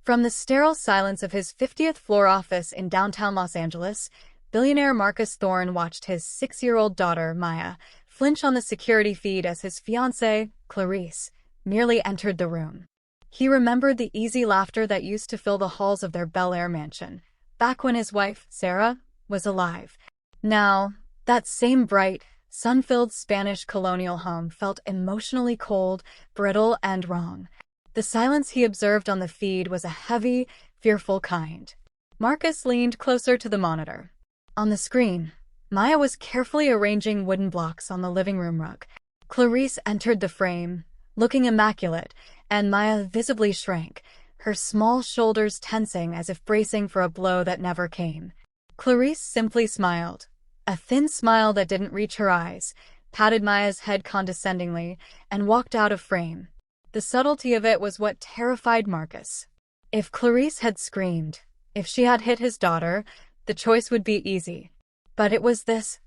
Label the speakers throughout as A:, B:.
A: From the sterile silence of his 50th floor office in downtown Los Angeles, billionaire Marcus Thorne watched his 6-year-old daughter, Maya, flinch on the security feed as his fiancée, Clarice, merely entered the room. He remembered the easy laughter that used to fill the halls of their Bel Air mansion, back when his wife, Sarah, was alive. Now, that same bright, sun-filled Spanish colonial home felt emotionally cold, brittle, and wrong. The silence he observed on the feed was a heavy, fearful kind. Marcus leaned closer to the monitor. On the screen, Maya was carefully arranging wooden blocks on the living room rug. Clarice entered the frame, looking immaculate, and Maya visibly shrank, her small shoulders tensing as if bracing for a blow that never came. Clarice simply smiled, a thin smile that didn't reach her eyes, patted Maya's head condescendingly, and walked out of frame. The subtlety of it was what terrified Marcus. If Clarice had screamed, if she had hit his daughter, the choice would be easy. But it was this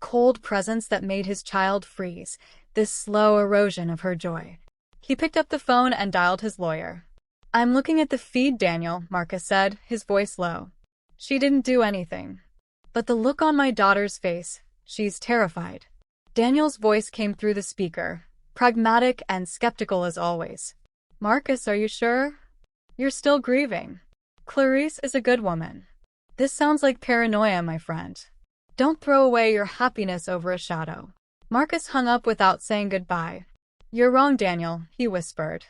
A: cold presence that made his child freeze, this slow erosion of her joy. He picked up the phone and dialed his lawyer. "I'm looking at the feed, Daniel," Marcus said, his voice low. "She didn't do anything. But the look on my daughter's face, she's terrified." Daniel's voice came through the speaker, pragmatic and skeptical as always. "Marcus, are you sure? You're still grieving. Clarice is a good woman. This sounds like paranoia, my friend. Don't throw away your happiness over a shadow." Marcus hung up without saying goodbye. "You're wrong, Daniel," he whispered.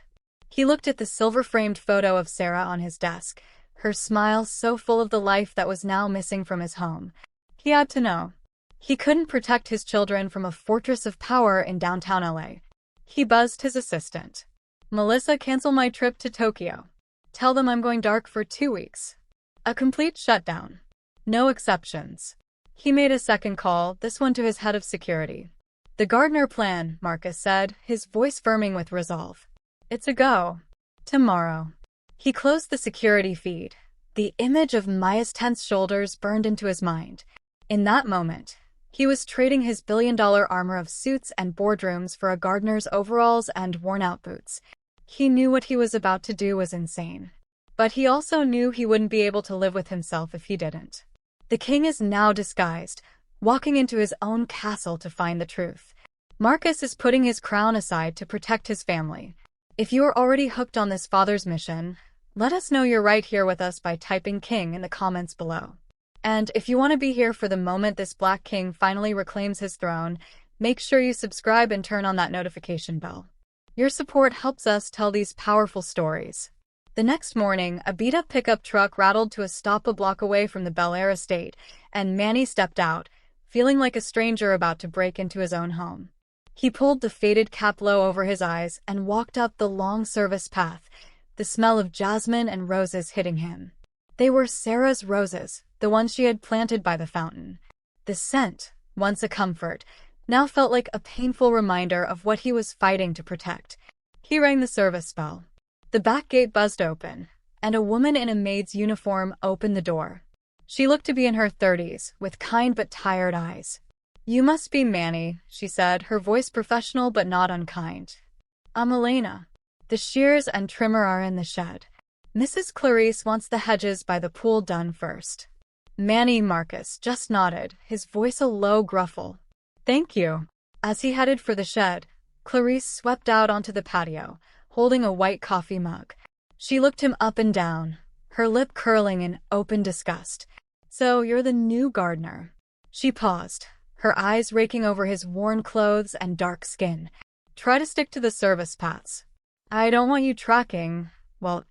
A: He looked at the silver-framed photo of Sarah on his desk, her smile so full of the life that was now missing from his home. He had to know. He couldn't protect his children from a fortress of power in downtown LA. He buzzed his assistant. "Melissa, cancel my trip to Tokyo. Tell them I'm going dark for 2 weeks. A complete shutdown. No exceptions." He made a second call, this one to his head of security. "The Gardner plan," Marcus said, his voice firming with resolve. "It's a go. Tomorrow." He closed the security feed. The image of Maya's tense shoulders burned into his mind. In that moment, he was trading his billion-dollar armor of suits and boardrooms for a gardener's overalls and worn-out boots. He knew what he was about to do was insane. But he also knew he wouldn't be able to live with himself if he didn't. The king is now disguised, walking into his own castle to find the truth. Marcus is putting his crown aside to protect his family. If you are already hooked on this father's mission, let us know you're right here with us by typing King in the comments below. And if you want to be here for the moment this Black King finally reclaims his throne, make sure you subscribe and turn on that notification bell. Your support helps us tell these powerful stories. The next morning, a beat-up pickup truck rattled to a stop a block away from the Bel Air estate, and Manny stepped out, feeling like a stranger about to break into his own home. He pulled the faded cap low over his eyes and walked up the long service path, the smell of jasmine and roses hitting him. They were Sarah's roses, the ones she had planted by the fountain. The scent, once a comfort, now felt like a painful reminder of what he was fighting to protect. He rang the service bell. The back gate buzzed open, and a woman in a maid's uniform opened the door. She looked to be in her 30s, with kind but tired eyes. "You must be Manny," she said, her voice professional but not unkind. "I'm Elena. The shears and trimmer are in the shed. Mrs. Clarice wants the hedges by the pool done first." Manny Marcus just nodded, his voice a low gruffle. "Thank you." As he headed for the shed, Clarice swept out onto the patio, holding a white coffee mug. She looked him up and down, her lip curling in open disgust. "So you're the new gardener." She paused, her eyes raking over his worn clothes and dark skin. "Try to stick to the service paths. I don't want you tracking, well,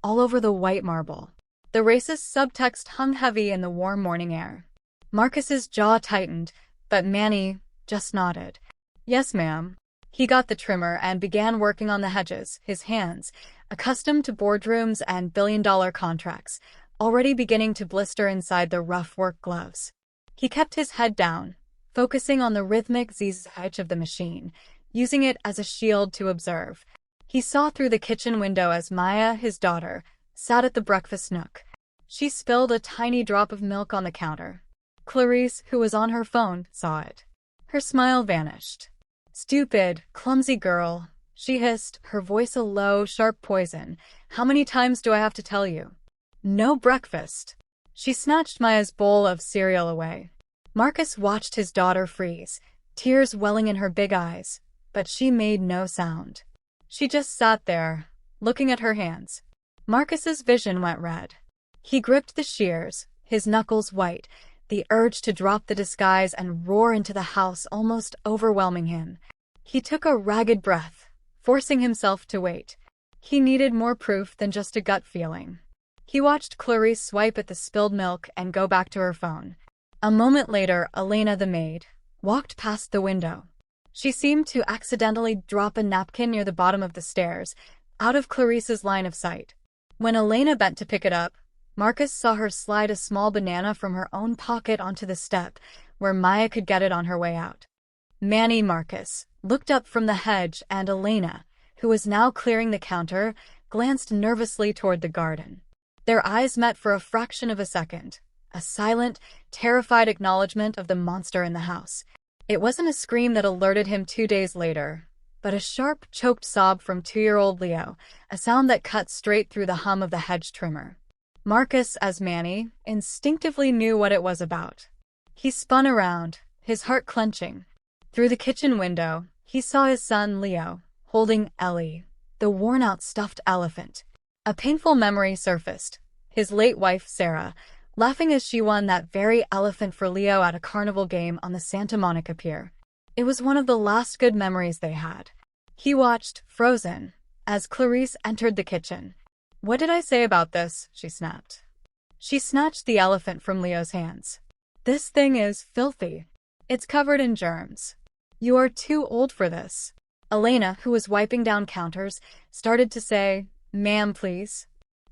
A: all over the white marble." The racist subtext hung heavy in the warm morning air. Marcus's jaw tightened, but Manny just nodded. "Yes, ma'am." He got the trimmer and began working on the hedges, his hands, accustomed to boardrooms and billion-dollar contracts, already beginning to blister inside the rough work gloves. He kept his head down, focusing on the rhythmic zzz of the machine, using it as a shield to observe. He saw through the kitchen window as Maya, his daughter, sat at the breakfast nook. She spilled a tiny drop of milk on the counter. Clarice, who was on her phone, saw it. Her smile vanished. "Stupid, clumsy girl," she hissed, her voice a low, sharp poison. "How many times do I have to tell you? No breakfast." She snatched Maya's bowl of cereal away. Marcus watched his daughter freeze, tears welling in her big eyes, but she made no sound. She just sat there, looking at her hands. Marcus's vision went red. He gripped the shears, his knuckles white, the urge to drop the disguise and roar into the house almost overwhelming him. He took a ragged breath, forcing himself to wait. He needed more proof than just a gut feeling. He watched Clarice swipe at the spilled milk and go back to her phone. A moment later, Elena the maid walked past the window. She seemed to accidentally drop a napkin near the bottom of the stairs, out of Clarice's line of sight. When Elena bent to pick it up, Marcus saw her slide a small banana from her own pocket onto the step, where Maya could get it on her way out. Manny Marcus looked up from the hedge, and Elena, who was now clearing the counter, glanced nervously toward the garden. Their eyes met for a fraction of a second, a silent, terrified acknowledgement of the monster in the house. It wasn't a scream that alerted him 2 days later, but a sharp, choked sob from 2-year-old Leo, a sound that cut straight through the hum of the hedge trimmer. Marcus, as Manny, instinctively knew what it was about. He spun around, his heart clenching. Through the kitchen window, he saw his son Leo, holding Ellie, the worn-out stuffed elephant. A painful memory surfaced. His late wife, Sarah, laughing as she won that very elephant for Leo at a carnival game on the Santa Monica Pier. It was one of the last good memories they had. He watched, frozen, as Clarice entered the kitchen. "What did I say about this?" she snapped. She snatched the elephant from Leo's hands. "This thing is filthy. It's covered in germs. You are too old for this." Elena, who was wiping down counters, started to say, "Ma'am, please."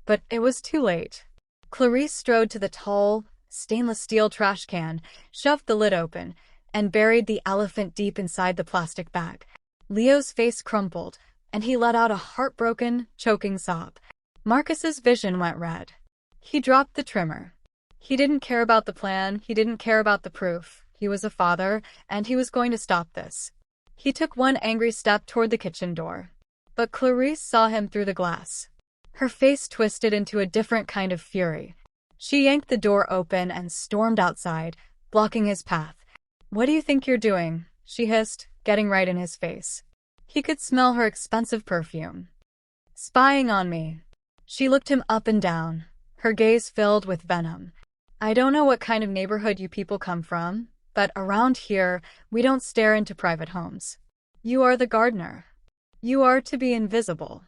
A: But it was too late. Clarice strode to the tall, stainless steel trash can, shoved the lid open, and buried the elephant deep inside the plastic bag. Leo's face crumpled, and he let out a heartbroken, choking sob. Marcus's vision went red. He dropped the trimmer. He didn't care about the plan, he didn't care about the proof. He was a father, and he was going to stop this. He took one angry step toward the kitchen door. But Clarice saw him through the glass. Her face twisted into a different kind of fury. She yanked the door open and stormed outside, blocking his path. "What do you think you're doing?" she hissed, getting right in his face. He could smell her expensive perfume. "Spying on me." She looked him up and down, her gaze filled with venom. "I don't know what kind of neighborhood you people come from, but around here, we don't stare into private homes. You are the gardener. You are to be invisible.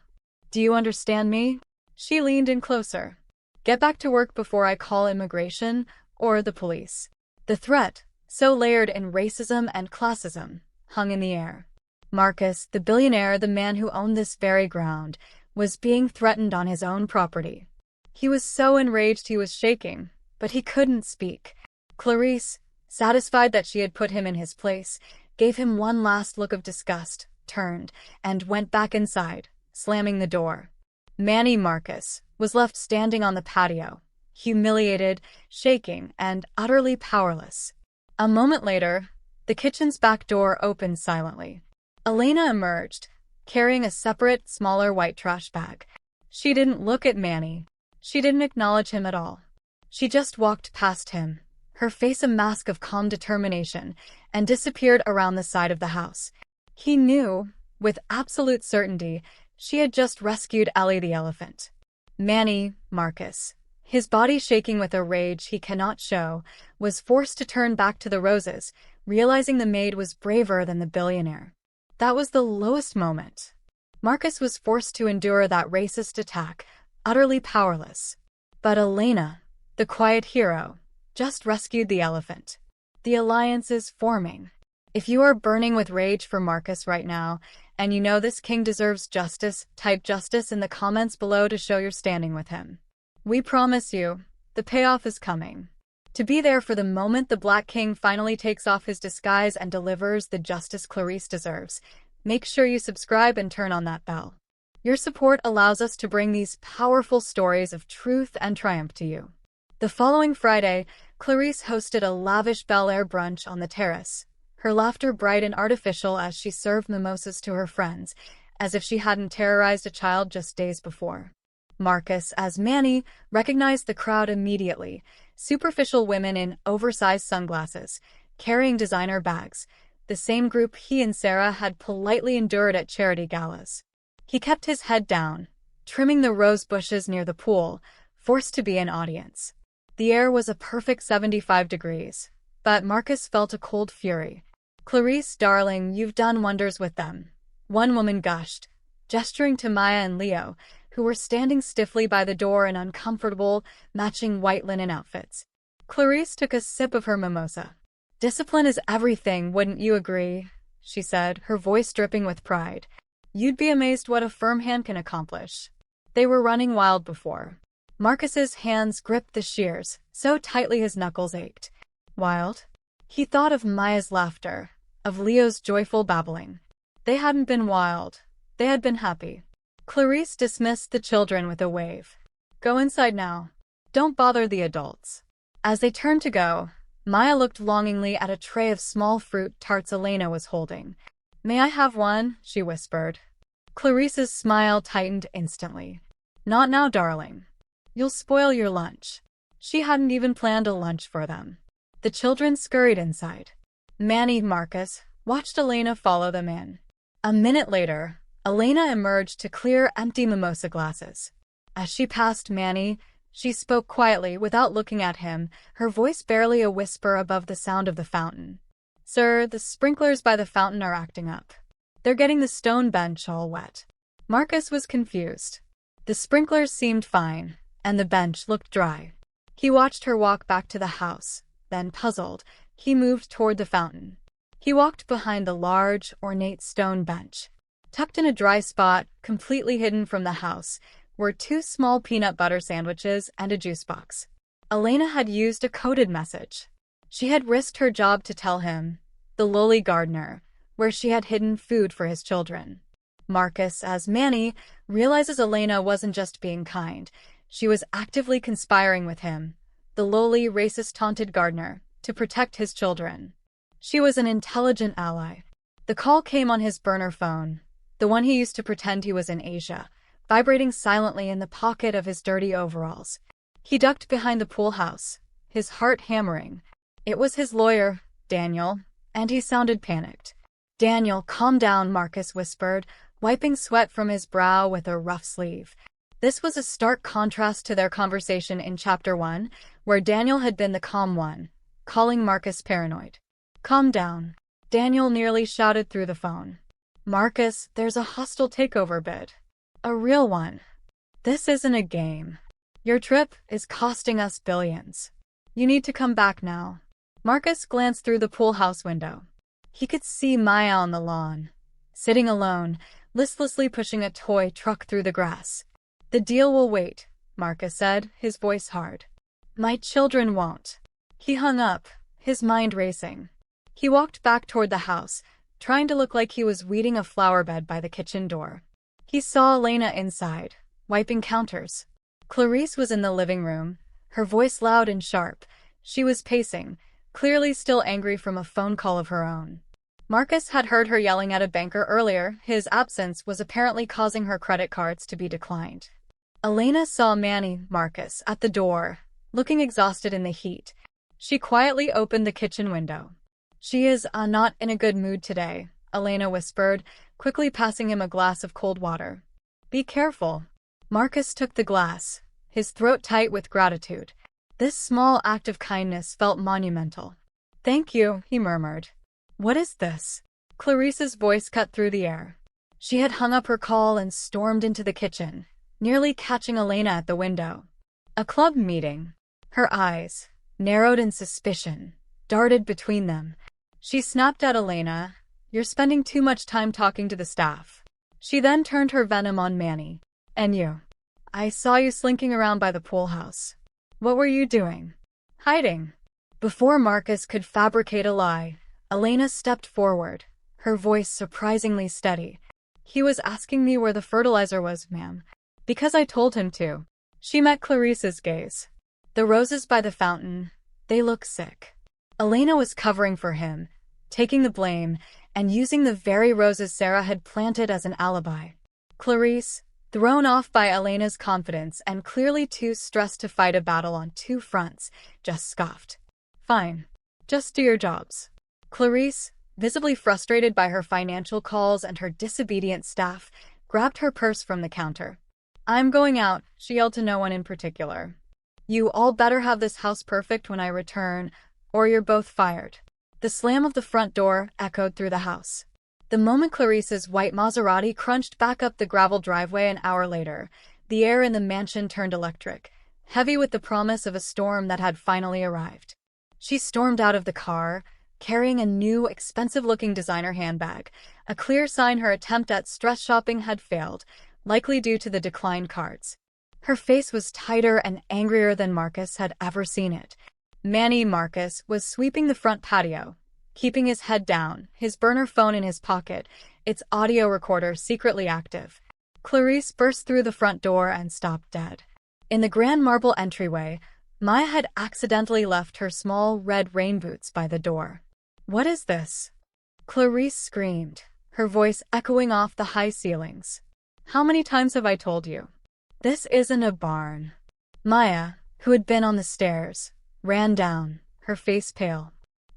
A: Do you understand me?" She leaned in closer. "Get back to work before I call immigration or the police." The threat, so layered in racism and classism, hung in the air. Marcus, the billionaire, the man who owned this very ground, was being threatened on his own property. He was so enraged he was shaking, but he couldn't speak. Clarice, satisfied that she had put him in his place, gave him one last look of disgust, turned, and went back inside, slamming the door. Manny Marcus was left standing on the patio, humiliated, shaking, and utterly powerless. A moment later, the kitchen's back door opened silently. Elena emerged, carrying a separate, smaller white trash bag. She didn't look at Manny. She didn't acknowledge him at all. She just walked past him, her face a mask of calm determination, and disappeared around the side of the house. He knew, with absolute certainty, she had just rescued Ellie the elephant. Manny Marcus, his body shaking with a rage he cannot show, was forced to turn back to the roses, realizing the maid was braver than the billionaire. That was the lowest moment. Marcus was forced to endure that racist attack, utterly powerless. But Elena, the quiet hero, just rescued the elephant. The alliance is forming. If you are burning with rage for Marcus right now, and you know this king deserves justice, type justice in the comments below to show you're standing with him. We promise you, the payoff is coming. To be there for the moment the Black King finally takes off his disguise and delivers the justice Clarice deserves, make sure you subscribe and turn on that bell. Your support allows us to bring these powerful stories of truth and triumph to you. The following Friday, Clarice hosted a lavish Bel Air brunch on the terrace, her laughter bright and artificial as she served mimosas to her friends, as if she hadn't terrorized a child just days before. Marcus, as Manny, recognized the crowd immediately. Superficial women in oversized sunglasses, carrying designer bags, the same group he and Sarah had politely endured at charity galas. He kept his head down, trimming the rose bushes near the pool, forced to be an audience. The air was a perfect 75 degrees, but Marcus felt a cold fury. "Clarice, darling, you've done wonders with them," one woman gushed, gesturing to Maya and Leo, who were standing stiffly by the door in uncomfortable, matching white linen outfits. Clarice took a sip of her mimosa. "Discipline is everything, wouldn't you agree?" she said, her voice dripping with pride. "You'd be amazed what a firm hand can accomplish." They were running wild before. Marcus's hands gripped the shears, so tightly his knuckles ached. Wild? He thought of Maya's laughter, of Leo's joyful babbling. They hadn't been wild. They had been happy. Clarice dismissed the children with a wave. "Go inside now. Don't bother the adults." As they turned to go, Maya looked longingly at a tray of small fruit tarts Elena was holding. "May I have one?" she whispered. Clarice's smile tightened instantly. "Not now, darling. You'll spoil your lunch." She hadn't even planned a lunch for them. The children scurried inside. Manny and Marcus watched Elena follow them in. A minute later, Elena emerged to clear empty mimosa glasses. As she passed Manny, she spoke quietly without looking at him, her voice barely a whisper above the sound of the fountain. "Sir, the sprinklers by the fountain are acting up. They're getting the stone bench all wet." Marcus was confused. The sprinklers seemed fine, and the bench looked dry. He watched her walk back to the house, then, puzzled, he moved toward the fountain. He walked behind the large, ornate stone bench. Tucked in a dry spot, completely hidden from the house, were 2 small peanut butter sandwiches and a juice box. Elena had used a coded message. She had risked her job to tell him, the lowly gardener, where she had hidden food for his children. Marcus, as Manny, realizes Elena wasn't just being kind. She was actively conspiring with him, the lowly, racist-taunted gardener, to protect his children. She was an intelligent ally. The call came on his burner phone, the one he used to pretend he was in Asia, vibrating silently in the pocket of his dirty overalls. He ducked behind the pool house, his heart hammering. It was his lawyer, Daniel, and he sounded panicked. "Daniel, calm down," Marcus whispered, wiping sweat from his brow with a rough sleeve. This was a stark contrast to their conversation in Chapter 1, where Daniel had been the calm one, calling Marcus paranoid. "Calm down," Daniel nearly shouted through the phone. "Marcus, there's a hostile takeover bid. A real one. This isn't a game. Your trip is costing us billions. You need to come back now." Marcus glanced through the pool house window. He could see Maya on the lawn, sitting alone, listlessly pushing a toy truck through the grass. "The deal will wait," Marcus said, his voice hard. "My children won't." He hung up, his mind racing. He walked back toward the house, trying to look like he was weeding a flower bed by the kitchen door. He saw Elena inside, wiping counters. Clarice was in the living room, her voice loud and sharp. She was pacing, clearly still angry from a phone call of her own. Marcus had heard her yelling at a banker earlier. His absence was apparently causing her credit cards to be declined. Elena saw Manny, Marcus, at the door, looking exhausted in the heat. She quietly opened the kitchen window. "She is not in a good mood today," Elena whispered, quickly passing him a glass of cold water. "Be careful." Marcus took the glass, his throat tight with gratitude. This small act of kindness felt monumental. "Thank you," he murmured. "What is this?" Clarice's voice cut through the air. She had hung up her call and stormed into the kitchen, nearly catching Elena at the window. "A club meeting." Her eyes, narrowed in suspicion, darted between them. She snapped at Elena, "You're spending too much time talking to the staff." She then turned her venom on Manny. "And you? I saw you slinking around by the pool house. What were you doing?" "Hiding." Before Marcus could fabricate a lie, Elena stepped forward, her voice surprisingly steady. "He was asking me where the fertilizer was, ma'am, because I told him to." She met Clarice's gaze. "The roses by the fountain, they look sick." Elena was covering for him, taking the blame, and using the very roses Sarah had planted as an alibi. Clarice, thrown off by Elena's confidence and clearly too stressed to fight a battle on two fronts, just scoffed. Fine. Just do your jobs. Clarice, visibly frustrated by her financial calls and her disobedient staff, grabbed her purse from the counter. I'm going out, she yelled to no one in particular. You all better have this house perfect when I return, or you're both fired. The slam of the front door echoed through the house. The moment Clarice's white Maserati crunched back up the gravel driveway an hour later, the air in the mansion turned electric, heavy with the promise of a storm that had finally arrived. She stormed out of the car, carrying a new, expensive-looking designer handbag, a clear sign her attempt at stress shopping had failed, likely due to the declined cards. Her face was tighter and angrier than Marcus had ever seen it. Manny Marcus was sweeping the front patio, keeping his head down, his burner phone in his pocket, its audio recorder secretly active. Clarice burst through the front door and stopped dead. In the grand marble entryway, Maya had accidentally left her small red rain boots by the door. What is this? Clarice screamed, her voice echoing off the high ceilings. How many times have I told you? This isn't a barn. Maya, who had been on the stairs, ran down, her face pale.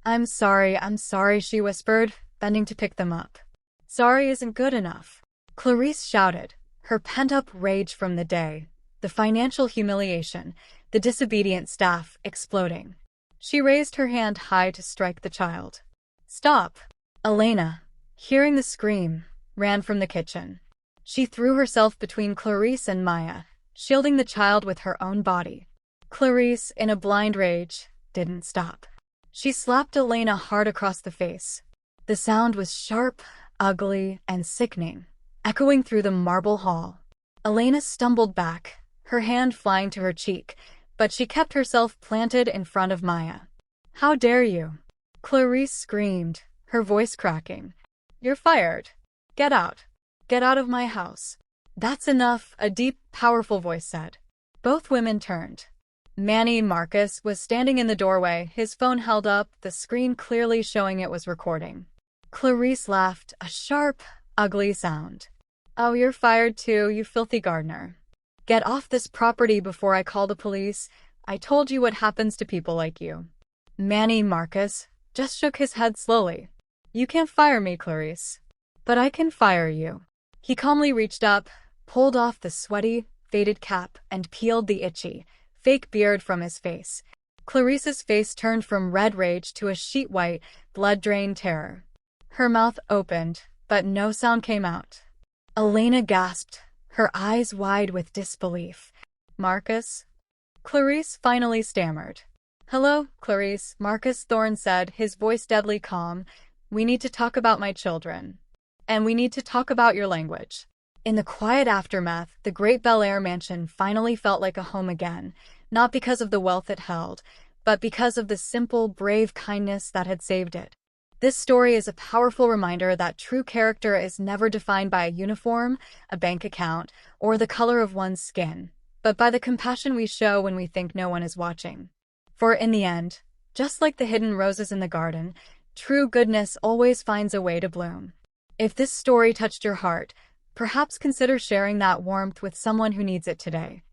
A: I'm sorry, she whispered, bending to pick them up. Sorry isn't good enough. Clarice shouted, her pent-up rage from the day, the financial humiliation, the disobedient staff exploding. She raised her hand high to strike the child. Stop! Elena, hearing the scream, ran from the kitchen. She threw herself between Clarice and Maya, shielding the child with her own body. Clarice, in a blind rage, didn't stop. She slapped Elena hard across the face. The sound was sharp, ugly, and sickening, echoing through the marble hall. Elena stumbled back, her hand flying to her cheek, but she kept herself planted in front of Maya. How dare you? Clarice screamed, her voice cracking. You're fired. Get out. Get out of my house. That's enough, a deep, powerful voice said. Both women turned. Manny Marcus was standing in the doorway, his phone held up, the screen clearly showing it was recording. Clarice laughed, a sharp, ugly sound. Oh, you're fired too, you filthy gardener. Get off this property before I call the police. I told you what happens to people like you. Manny Marcus just shook his head slowly. You can't fire me, Clarice. But I can fire you. He calmly reached up, pulled off the sweaty, faded cap, and peeled the itchy, fake beard from his face. Clarice's face turned from red rage to a sheet-white, blood-drained terror. Her mouth opened, but no sound came out. Elena gasped, her eyes wide with disbelief. Marcus? Clarice finally stammered. Hello, Clarice, Marcus Thorne said, his voice deadly calm. We need to talk about my children. And we need to talk about your language. In the quiet aftermath, the great Bel Air mansion finally felt like a home again, not because of the wealth it held, but because of the simple, brave kindness that had saved it. This story is a powerful reminder that true character is never defined by a uniform, a bank account, or the color of one's skin, but by the compassion we show when we think no one is watching. For in the end, just like the hidden roses in the garden, true goodness always finds a way to bloom. If this story touched your heart, perhaps consider sharing that warmth with someone who needs it today.